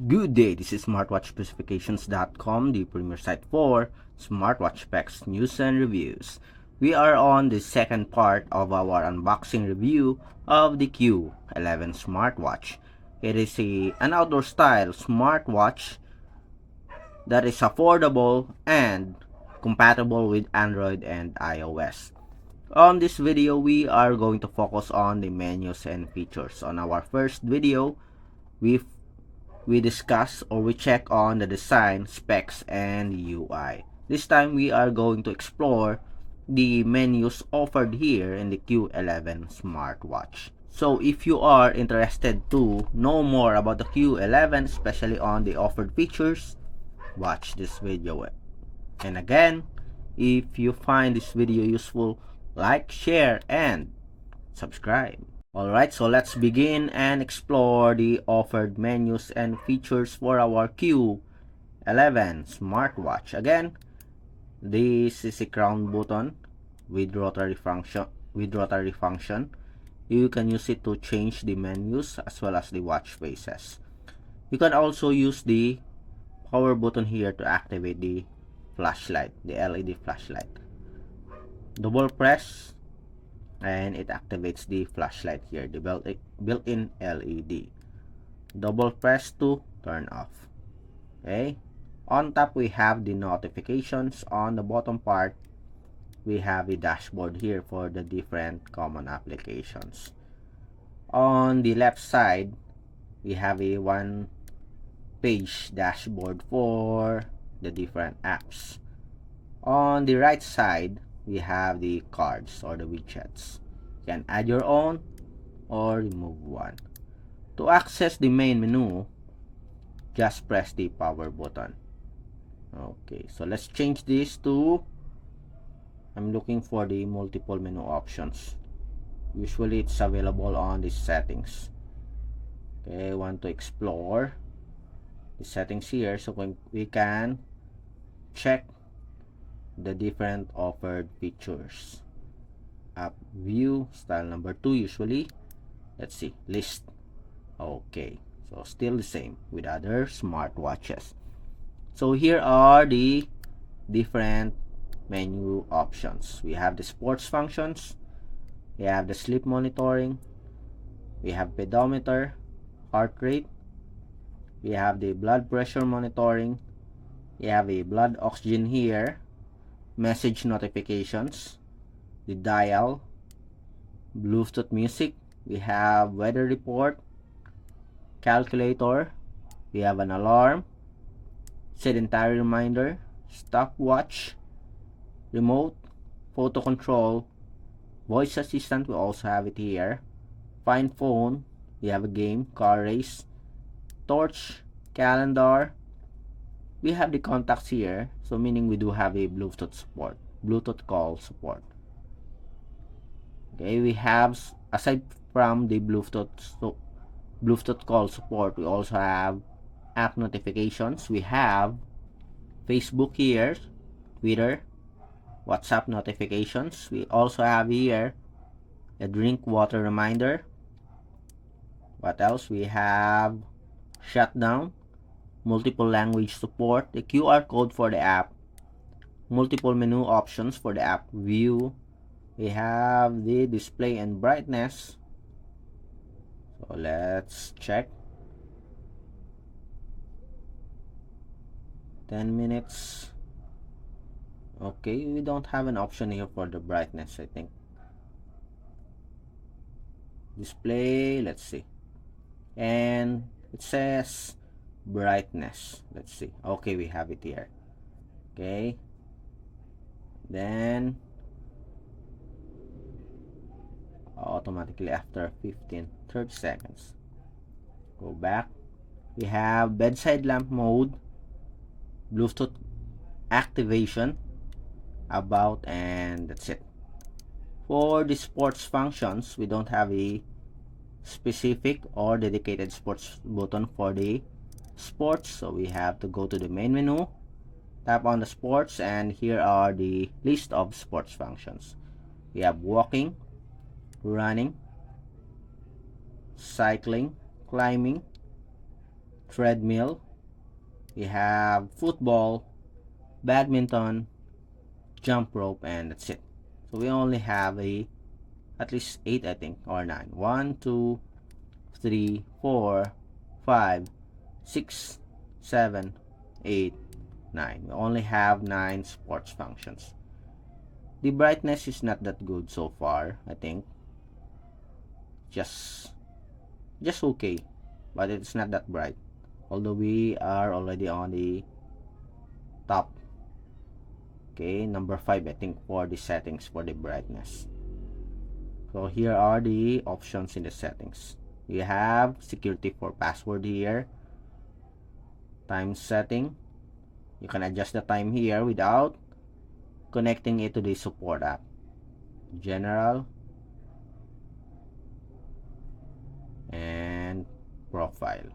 Good day, this is smartwatchspecifications.com, the premier site for smartwatch specs, news, and reviews. We are on the second part of our unboxing review of the Q11 Smartwatch. It is an outdoor style smartwatch that is affordable and compatible with Android and iOS. On this video, we are going to focus on the menus and features. On our first video, we discuss or we check on the design, specs, and UI. This time we are going to explore the menus offered here in the Q11 smartwatch. So if you are interested to know more about the Q11, especially on the offered features, watch this video. And again, if you find this video useful, like, share, and subscribe. Alright, so let's begin and explore the offered menus and features for our Q11 smartwatch. Again, this is a crown button with rotary function. You can use it to change the menus as well as the watch faces. You can also use the power button here to activate the flashlight, the LED flashlight. Double press and it activates the flashlight here, the built-in LED. Double press to turn off. Okay, on top we have the notifications. On the bottom part we have a dashboard here for the different common applications. On the left side we have a one-page dashboard for the different apps. On the right side we have the cards or the widgets. You can add your own or remove one. To access the main menu, just press the power button. Okay, so let's change this to, I'm looking for the multiple menu options. Usually it's available on the settings. Okay, I want to explore the settings here so we can check the different offered features. App view, style number 2 usually. Let's see, list. Okay, so still the same with other smartwatches. So here are the different menu options. We have the sports functions, we have the sleep monitoring, we have pedometer, heart rate, we have the blood pressure monitoring, we have a blood oxygen here, message notifications, the dial, Bluetooth music, we have weather report, calculator, we have an alarm, sedentary reminder, stopwatch, remote, photo control, voice assistant, we also have it here, find phone, we have a game, car race, torch, calendar. We have the contacts here, so meaning we do have a Bluetooth support, Bluetooth call support. Okay, we have, aside from the Bluetooth call support, we also have app notifications. We have Facebook here, Twitter, WhatsApp notifications. We also have here a drink water reminder. What else? We have shutdown, multiple language support, the QR code for the app, multiple menu options for the app view. We have the display and brightness. So let's check. 10 minutes. Okay, we don't have an option here for the brightness, I think. Display, let's see. And it says brightness. Let's see. Okay, we have it here. Okay, then automatically after 30 seconds, go back. We have bedside lamp mode, Bluetooth activation, about, and that's it. For the sports functions, we don't have a specific or dedicated sports button for the sports, so we have to go to the main menu, tap on the sports, and here are the list of sports functions. We have walking, running, cycling, climbing, treadmill, we have football, badminton, jump rope, and that's it. So we only have at least 8, I think, or 9. 1, 2, 3, 4, 5, 6, 7, 8, 9. We only have 9 sports functions. The brightness is not that good so far, I think. Just okay, but it's not that bright. Although we are already on the top. Okay, number 5, I think, for the settings for the brightness. So here are the options in the settings. We have security for password here, time setting. You can adjust the time here without connecting it to the support app. General and profile.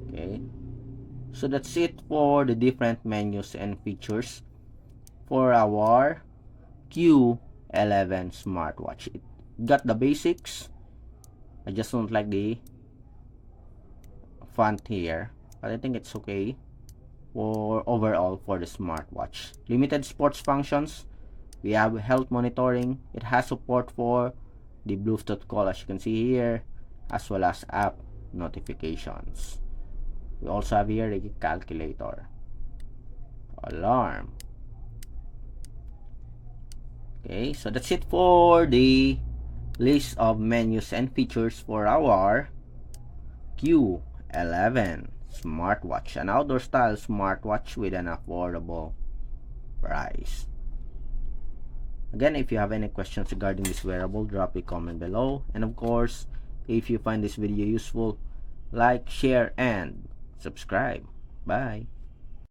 Okay, so that's it for the different menus and features for our Q11 smartwatch. It got the basics. I just don't like the font here, but I think it's okay for overall for the smartwatch. Limited sports functions. We have health monitoring. It has support for the Bluetooth call, as you can see here, as well as app notifications. We also have here the calculator, alarm. Okay, so that's it for the list of menus and features for our Q11 smartwatch, an outdoor style smartwatch with an affordable price. Again, if you have any questions regarding this wearable, drop a comment below. And of course, if you find this video useful, like, share, and subscribe. Bye.